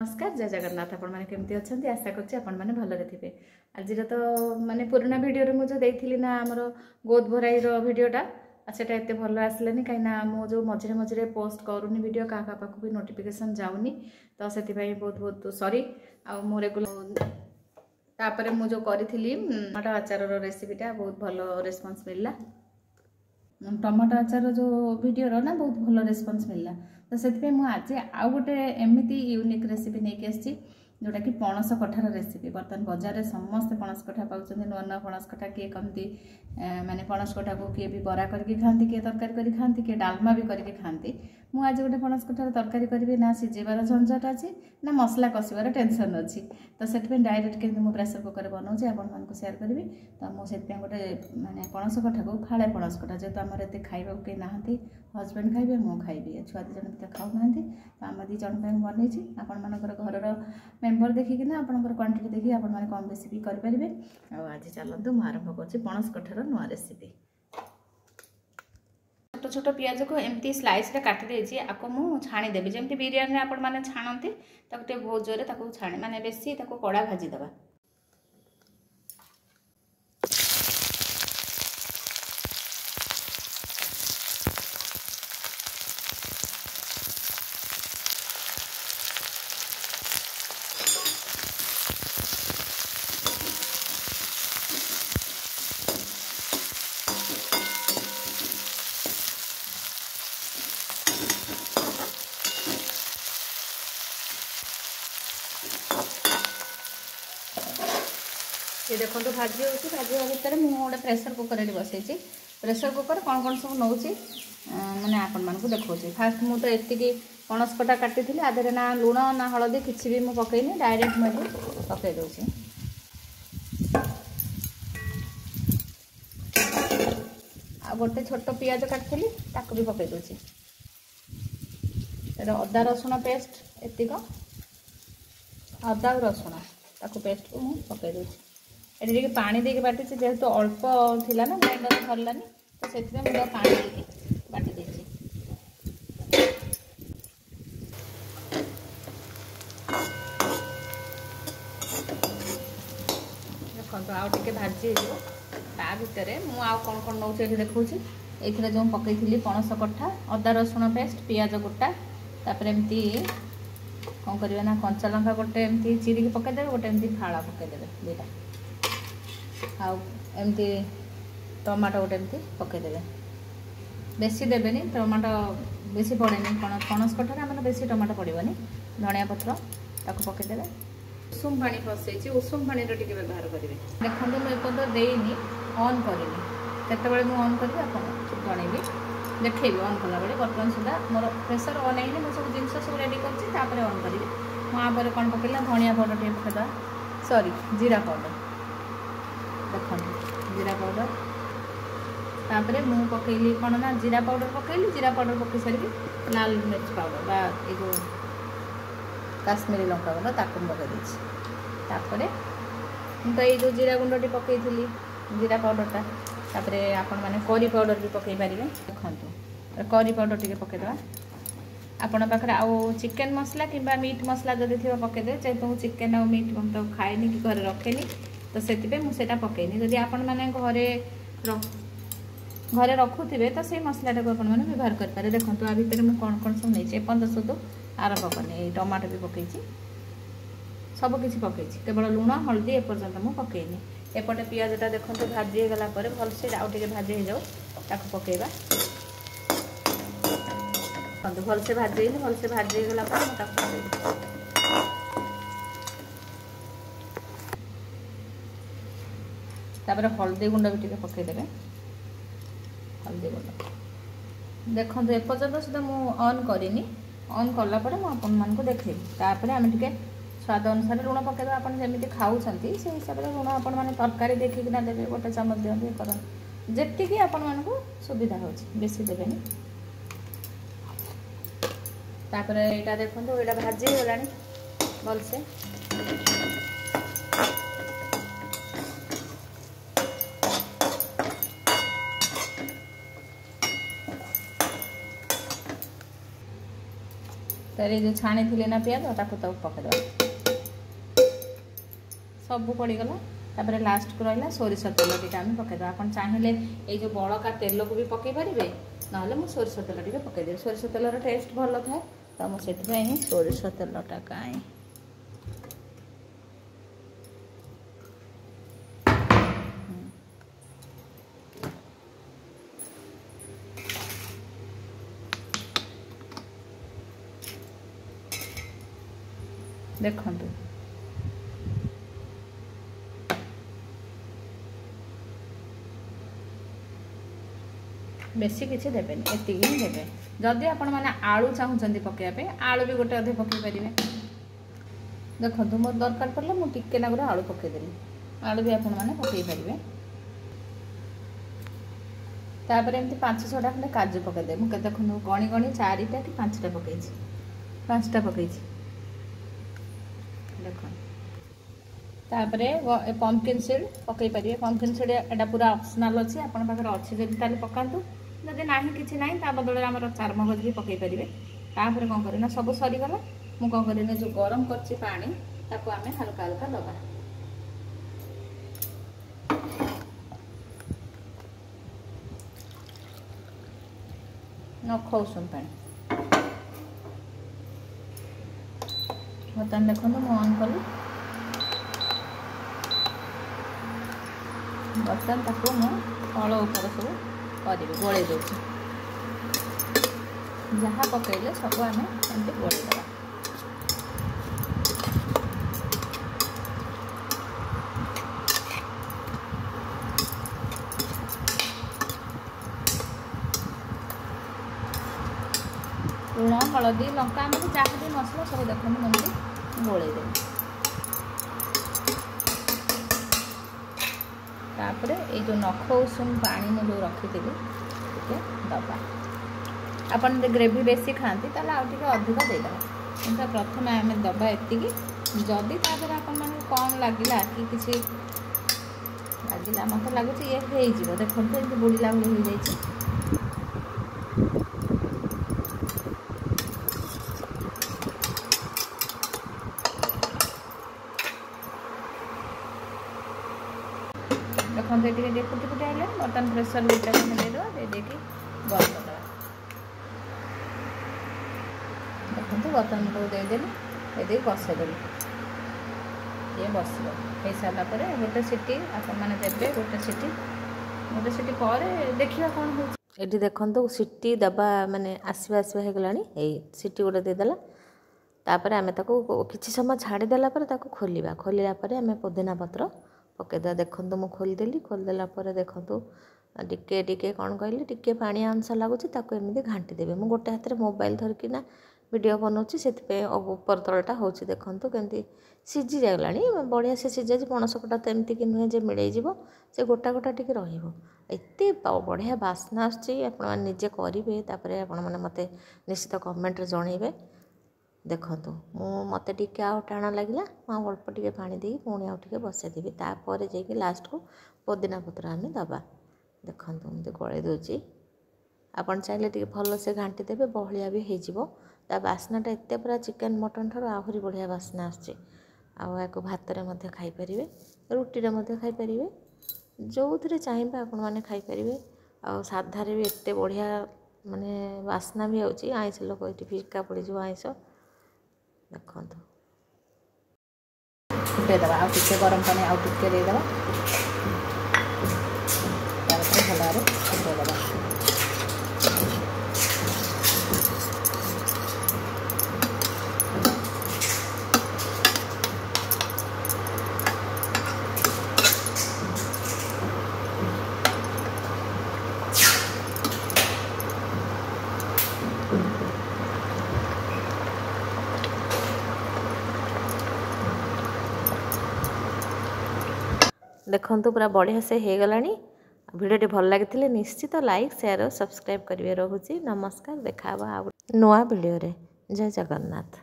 नमस्कार जय जगन्नाथ आपण माने केमती अछंती आशा करछि आपण माने भलरे थिबे। आज तो माने पुराना वीडियो रे मु जो देइथिली ना हमर गोद भराई रो वीडियोटा सेटा एते भल आसलेनी कहीं मु जो मझे मझे पोस्ट करूनी वीडियो क्या पाखु भी नोटिफिकेशन जाऊनी तो से बहुत बहुत सॉरी आ मो रेगुलर तापर मु जो करी टमाटो आचार रेसिपीटा बहुत भल रेस्पॉन्स मिलला। टमाटो आचार जो वीडियो रो ना बहुत भल रेस्पॉन्स मिलला तो से आज आउ गोटे एमती यूनिक रेसिपी नहीं आसी जोटा कि पणस कठार रेसिपी। बर्तमान बजार में समस्त पणस कठा पाँच नुआ नुआ पणस कठा किए कमती माने पणस कठा को किए भी बरा करके खाती किए तरकारी कर खाती किए डालमा भी करके खाती। मु आज गोटे पणस कठार तरकारी करी ना सिझेबार झंझट अच्छी ना मसला कषिबार टेंशन अच्छी तो से डायरेक्ट के प्रेसर कुकर बनाऊँगी आपण सेयार करी तो मुझे गोटे माने पणस कठा को फाड़े पणस कठा जेहतु आम एत खाइबा कई ना हजबैंड खाइबे मु खाइबी छुआ दी जन तो खाऊ ना तो आम दी जन बनई आपण घर मेम्बर देखिकिना आपनकर क्वांटिटी देखि आपण माने कम बेसी भी करि परिबे। आ आज चलंतु मु आरंभ करछि पणस कठार नुआ रेसिपी। छोट छोट पियाज को एमती स्लाइस रे काटि देछि आको मु छाणी देबी जेमती बिरयानी रे आपण माने छाणंती ताकते बहुत जोरे ताको छाणे माने बेसी ताको कड़ा भाजी दबा। ये देखो तो भाजी होती भाजी भितर मुझे गोटे प्रेसर कुकर बसई प्रेसर कुकर कौन कौन सब नौ मैंने आपण मानक देखा फास्ट मुझे ये पणस कटा काटी आधे ना लुण ना हलदी किसी भी मुझे पकईनी डायरेक्ट मुझे पकई दूसरी। आ गोटे छोट पियाज काटी ताक भी पकई दूसरी अदा रसुण पेस्ट एतिक अदा और रसुण ताकू पेस्ट को मुझे पकई दूसरी। ये पानी देके बाटी जेहेतु अल्प थिला ना ग्राइंडर धरलानी तो से मुझे पानी देके बाटी देछि। देखो आउ टिके भाजी ता भितर मु आउ कौन कौन नौ देखा ये जो पकई पणस कठा अदा रसुण पेस्ट पियाज गोटा तापर एमती कौन करिवे ना कंचा लंका गोटे एमती चिरिकी पकईदेवे गोटे एमती फाड़ा पकईदेवे दुईटा आमती टमाटो गोटे एमती पकईदेवे बेसी देवेनि टमाटो बेसी पड़ेनि पणस कठार आम बेसी टमाटो पड़ोनी धनिया पत्र ताको पकईदेवे। उषुम पानी बसई उषुम पानी टे व्यवहार करेंगे देखो मुझे एपर्तन देनी ऑन करनी केतबे मुझे ऑन करी आप जनइबी देखी ऑन कला बेले बर्तमान सुधा मोर प्रेसर ऑन है मुझे सब जिन सब रेडी कर ऑन करी मुझे कौन पकड़ा धनिया पाउडर टे पकईदा सॉरी जीरा पाउडर देखो जीरा पाउडर तापर मु पकईली कौन ना जीरा पाउडर पकईली जीरा पाउडर पकई सारी लाल मिर्च पाउडर बा ये जो काश्मीरी लंका गुंड ताकू पकईदी तो ये जो जीरा गुंडी पकई जीरा पाउडरटा तापर आपण मैंने करी पाउडर भी पकई पारे देखो करी पाउडर टी पकईदे आपण पाखे आउ चिकेन मसला कि मीट मसला जदि थी पकईदे जेहेतु चिकेन आ मीट तो खाएनी कि घर रखेनी तो से मुझे पकईनी जदि आपण मैंने घरे रखुवे तो से मसलाटा को आपने व्यवहार करें। देखो आ भितर मुझे कौन कौन सब नहीं एपर्तन सुध आरंभ करनी टमाटो भी पकई सबकि पकई केवल लुण हल्दी एपर्तन मुझे पकईनी एपटे पियाजटा देखो भाजी गला भलसे आउ टे भाजी हो जाऊ ताको पकईबा भलसे भाजी गला तापर हल्दी गुंड भी टे पकईदेवे हल्दी गुंड देखो एपर्तन सुधा मुझे ऑन करनी ऑन कलापर मुझे देखी तापर आम टे स्वाद अनुसार लुण पकईदे आप जमी खाऊँ से हिसाब से लुण आपण मैंने तरकारी देखिकिना देवे गोटे चामच दिखाते कर जी आपण को सुविधा हो बेसी देवेनि तापर यहाँ देखो यहाँ भाजी गला भलसे तारे जो छाणी थी ना पियाज ताको पकईदे सब पड़गला। तापर लास्ट को रहा सोरिष तेल टी आम पकईदे। आप चाहिए ये जो बड़का तेल को भी पकई पारे ना मुझे सोरिष तेल टी पकईदेवी। सोरिष तेलर टेस्ट भल थाए तो मुझे सोरिष तेलटा कहीं देखु बेसी किसी देवे एति ही देवे। जदि आपण मैंने आलू चाहूँगी पकड़ापे आलू भी गोटे अधे पकई पारे। देखो मोर दरकार पड़े मुझे टिके नागर आलू पकईदेली। आलू भी आपण मैंने पकई पारे। तापर एमती 5-6टा खंडे काजू पकईदे। मुझे देखो गणी गणी 4टा कि 5टा पकई 5टा पकई देख। तापर पंपकिन सीड पकई पारे। पंपकिन सीड एटा पूरा ऑप्शनल अच्छी आपण पाखे अच्छी जब ताले पकातु जदि ना किसी ना बदल आम चारमगज भी पकई पारे। तापर कौन करना सब सरीगला मु कौन करना जो गरम करछि पानी ताको आमे हल्का हल्का दबा। नख उषुम पानी बर्तमान देखो मुझे ऑन कली। बर्तमान ताको मु तल ऊपर सब करी गोले दूसरी जहाँ पकईले सब आम एमती गोलेदे। लुण हलदी लंका आम जहाँ भी मसला सब देखो एमती गोलेदे। तापर ये जो नख उषुम पानी में जो रखी थी दबा। आपन ग्रेवी बेसी खाती ताले आउ टिके अधिक देदेबा किंतु प्रथम आम दबा एति। जदि तापर आपन माने कौन लगिला कि किसी लगिला मत लगुच ये हो देखो ये बुड़ीला भाई हो जाए। देखते ये फुटी फुटी आए बर्तमान प्रेसर दुटा देदेवा दे बंद करदे। देखो बर्तमान को देदेली दे बसईदेली ये बस हो सारा गोटे सीटी आपने गोटे सीटी पर देखा कौन हो। ये देखो सीटी दबा माने आसवा आसवा होगला सीटी गोटे देदेला। तापर आम कि समय छाड़देला खोलिया खोलिया आम पुदीना पत्र पकईदा। देखो मुझे खोलीदेली खोलीदेला देखो टिके टिके कौन कहली टिके पानी अंश लगुच एमती घाटीदेवी। मुझे गोटे हाथ में मोबाइल धरिकीना वीडियो बनाऊँगी से ऊपर तलटा हो देखो केमती सीझी जागला बढ़िया से सीझे। पणस कटा तो एमती कि नुहे जे मिलई से गोटा गोटा टिके रते बढ़िया बास्ना आसचे करेंगे। आपण मैंने मत निश्चित कमेंट जनइबे। देखु मत टिके आउ टाण लगे अल्प टिके पानी दी पुणी आउ बसईदेवी। तापर जाकि लास्ट को पुदीना पत्र आम दबा। देखो मुझे गले दूची आपन चाहिए टे भल से घाटी देवे बहलिया भी हो। बास्नाटा एत पूरा चिकेन मटन ठार आहरी बढ़िया बास्ना आसचे। आपको भात में खाईपारे रुटी खाईपारे जो थे चाहिए आपण मैंने खाईपारे। आ साधारे भी एत बढ़िया माने बास्ना भी आउची। आइस लोक ये फिका पड़ आइस देखो फुटेदवा आ गरम पानी आउ टिके देदेवा भल भाव फुटेदवा। देखो पूरा बढ़िया से हो गला। वीडियो भल लगी निश्चित लाइक शेयर और सब्सक्राइब करेंगे। रोचे नमस्कार। देखा नुआ वीडियो रे। जय जगन्नाथ।